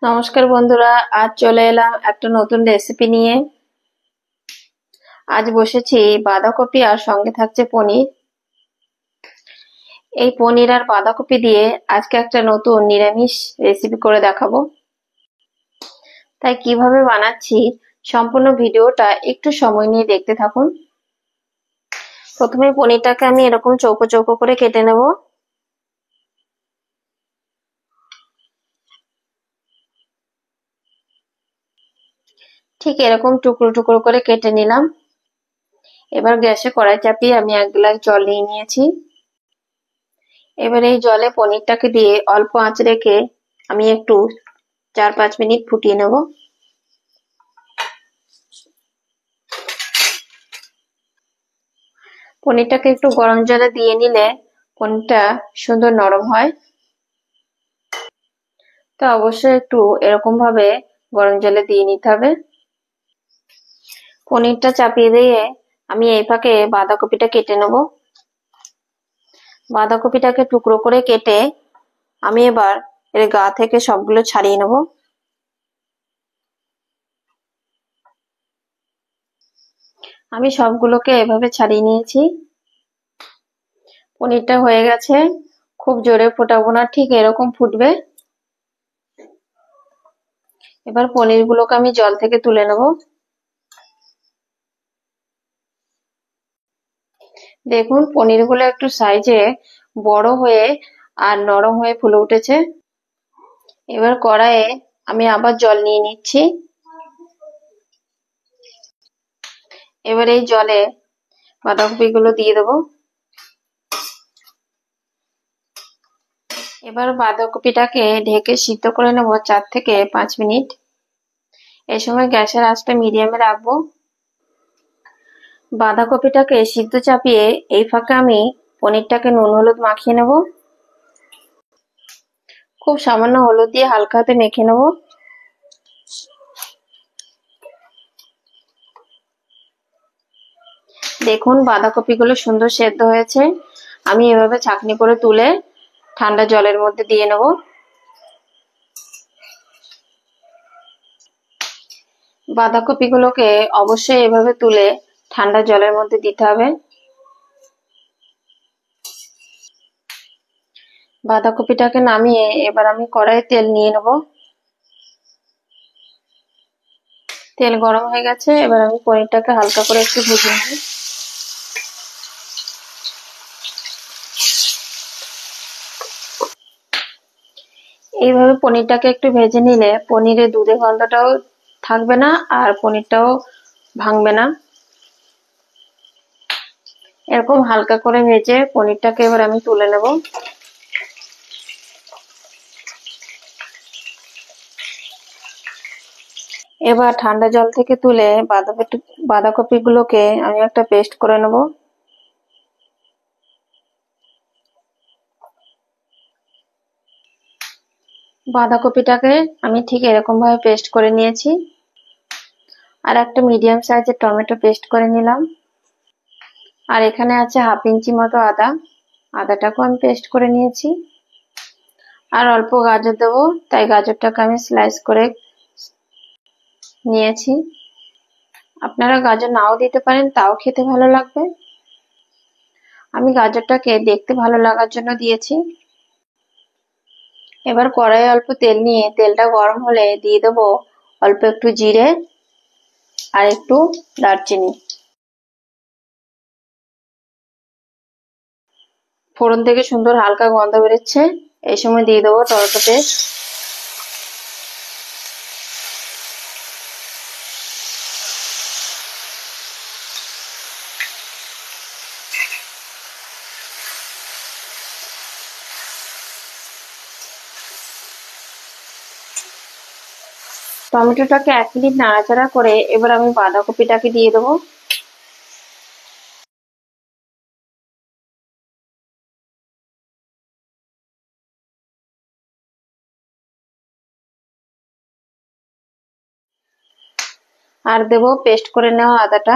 নমস্কার বন্ধুরা, আজ চলে এলাম একটা নতুন রেসিপি নিয়ে। আজ বসেছি বাঁধাকপি আর সঙ্গে থাকছে পনির। এই পনির আর বাঁধাকপি দিয়ে আজকে একটা নতুন নিরামিষ রেসিপি করে দেখাবো। তাই কিভাবে বানাচ্ছি সম্পূর্ণ ভিডিওটা একটু সময় নিয়ে দেখতে থাকুন। প্রথমে পনিরটাকে আমি এরকম চৌকো চৌকো করে কেটে নেব। ঠিক এরকম টুকরো টুকরো করে কেটে নিলাম। এবার গ্যাসে কড়াই চাপিয়ে আমি 1 গ্লাস জল নিয়ে নিয়েছি। এবার এই জলে পনিরটাকে দিয়ে অল্প আঁচ রেখে আমি একটু 4-5 মিনিট ফুটিয়ে নেব। পনিরটাকে একটু গরম জলে দিয়ে নিলে পনিরটা সুন্দর নরম হয়। তো অবশ্যই একটু এরকম ভাবে গরম জলে দিয়ে নিতে হবে। পনিরটা চাপিয়ে দিয়ে আমি এই ফাঁকে বাঁধাকপিটা কেটে নেব। বাঁধাকপিটাকে টুকরো করে কেটে আমি এবার এর গা থেকে সবগুলো ছাড়িয়ে নেব। আমি সবগুলোকে এভাবে ছাড়িয়ে নিয়েছি। পনিরটা হয়ে গেছে। খুব জোরে ফোটাবো না, ঠিক এরকম ফুটবে। এবার পনিরগুলোকে আমি জল থেকে তুলে নেব। দেখুন পনিরগুলো একটু সাইজে বড় হয়ে আর নরম হয়ে ফুলে উঠেছে। এবার কড়াইয়ে আমি আবার জল নিয়ে নিচ্ছি। এবার এই জলে বাঁধাকপিগুলো দিয়ে দেবো। এবার বাঁধাকপিটাকে ঢেকে সিদ্ধ করে নেব 4 থেকে 5 মিনিট। এই সময় গ্যাসের আঁচটা মিডিয়ামে রাখবো। বাঁধাকপিটাকে সিদ্ধ চাপিয়ে এই ফাঁকে আমি পনিরটাকে নুন হলুদ মাখিয়ে নেব। খুব সামান্য হলুদ দিয়ে হালকা হাতে মেখে নেব। দেখুন বাঁধাকপিগুলো সুন্দর সেদ্ধ হয়েছে। আমি এভাবে ছাঁকনি করে তুলে ঠান্ডা জলের মধ্যে দিয়ে নেব। বাঁধাকপিগুলোকে অবশ্যই এভাবে তুলে ঠান্ডা জলের মধ্যে দিতে হবে। বাঁধাকপিটাকে নামিয়ে এবার আমি কড়াইয়ে তেল নিয়ে নেব। তেল গরম হয়ে গেছে। এবার আমি পনিরটাকে হালকা করে একটু ভেজে নেব। এইভাবে পনিরটাকে একটু ভেজে নিলে পনিরের দুধের গন্ধটাও থাকবে না আর পনিরটাও ভাঙবে না। এরকম হালকা করে ভেজে পনিরটাকে এবার আমি তুলে নেব। এবার ঠান্ডা জল থেকে তুলে বাঁধাকপিগুলোকে আমি একটা পেস্ট করে নেব। বাঁধাকপিটাকে আমি ঠিক এরকম ভাবে পেস্ট করে নিয়েছি। আর একটা মিডিয়াম সাইজের টমেটো পেস্ট করে নিলাম। আর এখানে আছে 1/2 ইঞ্চি মতো আদা। আদাটাকেও আমি পেস্ট করে নিয়েছি। আর অল্প গাজর দেবো, তাই গাজরটাকে আমি স্লাইস করে নিয়েছি। আপনারা গাজর নাও দিতে পারেন, তাও খেতে ভালো লাগবে। আমি গাজরটাকে দেখতে ভালো লাগার জন্য দিয়েছি। এবার কড়াইয়ে অল্প তেল নিয়ে তেলটা গরম হলে দিয়ে দেবো অল্প একটু জিরে আর একটু দারচিনি। ফোড়ন থেকে সুন্দর হালকা গন্ধ বেরোচ্ছে। এই সময় দিয়ে দেবো টমেটো পেস্ট। টমেটোটাকে 1 মিনিট নাড়াচাড়া করে এবার আমি বাঁধাকপিটাকে দিয়ে দেবো। আর দেবো পেস্ট করে নেওয়া আদাটা।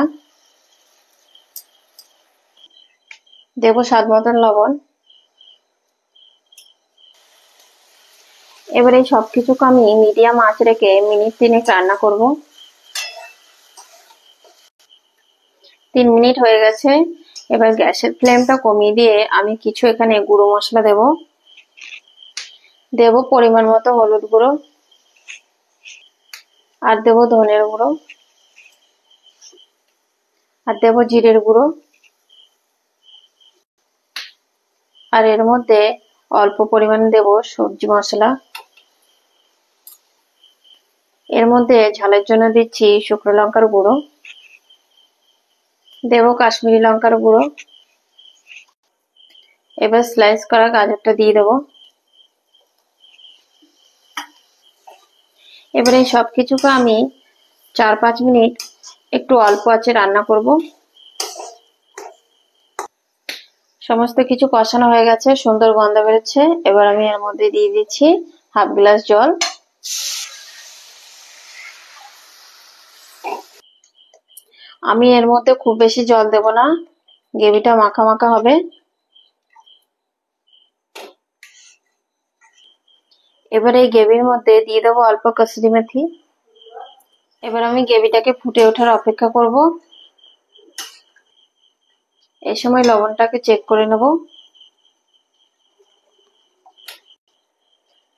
দেবো স্বাদ মতন লবণ। এবার এই সবকিছুকে আমি মিডিয়াম আঁচ রেখে মিনিট 3 রান্না করব। 3 মিনিট হয়ে গেছে। এবার গ্যাসের ফ্লেমটা কমিয়ে দিয়ে আমি কিছু এখানে গুঁড়ো মশলা দেব পরিমাণ মতো হলুদ গুঁড়ো, আর দেব ধনের গুঁড়ো, আর দেব জিরের গুঁড়ো, আর এর মধ্যে অল্প পরিমাণে দেব সবজি মশলা। এর মধ্যে ঝালের জন্য দিচ্ছি শুকনো লঙ্কার গুঁড়ো, দেব কাশ্মীরি লঙ্কার গুঁড়ো। এবার স্লাইস করা গাজরটা দিয়ে দেব। এবার এই সবকিছুকে আমি 4-5 মিনিট একটু অল্প আঁচে রান্না করব। সমস্ত কিছু কষানো হয়ে গেছে, সুন্দর গন্ধ বেরোচ্ছে। এবার আমি এর মধ্যে দিয়ে দিচ্ছি হাফ গ্লাস জল। আমি এর মধ্যে খুব বেশি জল দেব না, গ্রেভিটা মাখা মাখা হবে। এবার এই গ্রেভির মধ্যে দিয়ে দেবো অল্প কসুরি মেথি। এবার আমি গ্রেভিটাকে ফুটে ওঠার অপেক্ষা করব। এই সময় লবণটাকে চেক করে নেব।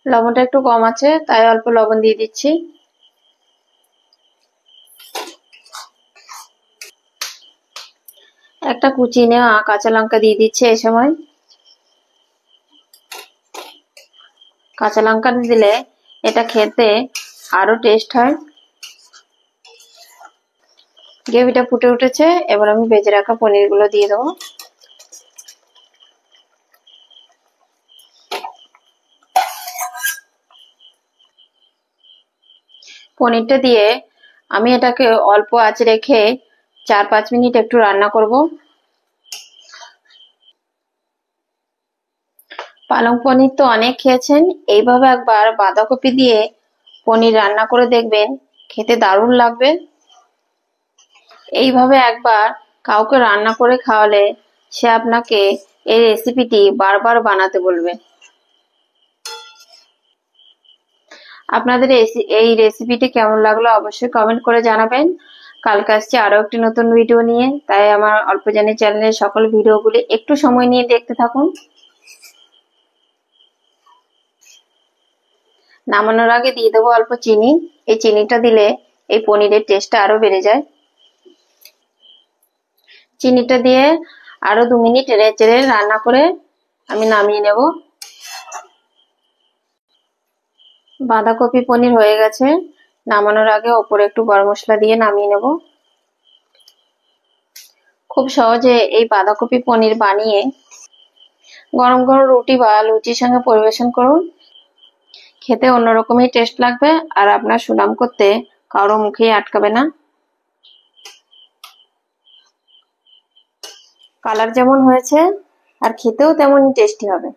লবণটা একটু কম আছে, তাই অল্প লবণ দিয়ে দিচ্ছি। একটা কুচিয়ে নেওয়া কাঁচা লঙ্কা দিয়ে দিচ্ছি। এই সময় কাঁচা লঙ্কা দিলে এটা খেতে আরো টেস্ট হয়। গ্রেভিটা ফুটে উঠেছে, এবার আমি ভেজে রাখা পনিরগুলো দিয়ে দেবো। পনিরটা দিয়ে আমি এটাকে অল্প আঁচে রেখে 4-5 মিনিট একটু রান্না করব। পালং পনির তো অনেক খেয়েছেন, এইভাবে একবার বাঁধাকপি দিয়ে পনির রান্না করে দেখবেন, খেতে দারুণ লাগবে। এইভাবে একবার কাউকে রান্না করে খাওয়ালে সে আপনাকে এই রেসিপিটি বারবার বানাতে বলবে। আপনাদের এই রেসিপিটি কেমন লাগলো অবশ্যই কমেন্ট করে জানাবেন। কালকে আসছে আরো একটি নতুন ভিডিও নিয়ে, তাই আমার অল্প জানি চ্যানেলের সকল ভিডিওগুলি একটু সময় নিয়ে দেখতে থাকুন। নামানোর আগে দিয়ে দেবো অল্প চিনি। এই চিনিটা দিলে এই পনিরের টেস্টটা আরো বেড়ে যায়। চিনিটা দিয়ে আরো 2 মিনিট নেড়ে রান্না করে আমি নামিয়ে নেব। বাঁধাকপি পনির হয়ে গেছে। নামানোর আগে ওপরে একটু গরম মশলা দিয়ে নামিয়ে নেব। খুব সহজে এই বাঁধাকপি পনির বানিয়ে গরম গরম রুটি বা লুচির সঙ্গে পরিবেশন করুন। খেতে অন্যরকমই টেস্ট লাগবে, আর আপনার সুনাম করতে কারো মুখেই আটকাবে না। কালার যেমন হয়েছে আর খেতেও তেমনই টেস্টি হবে।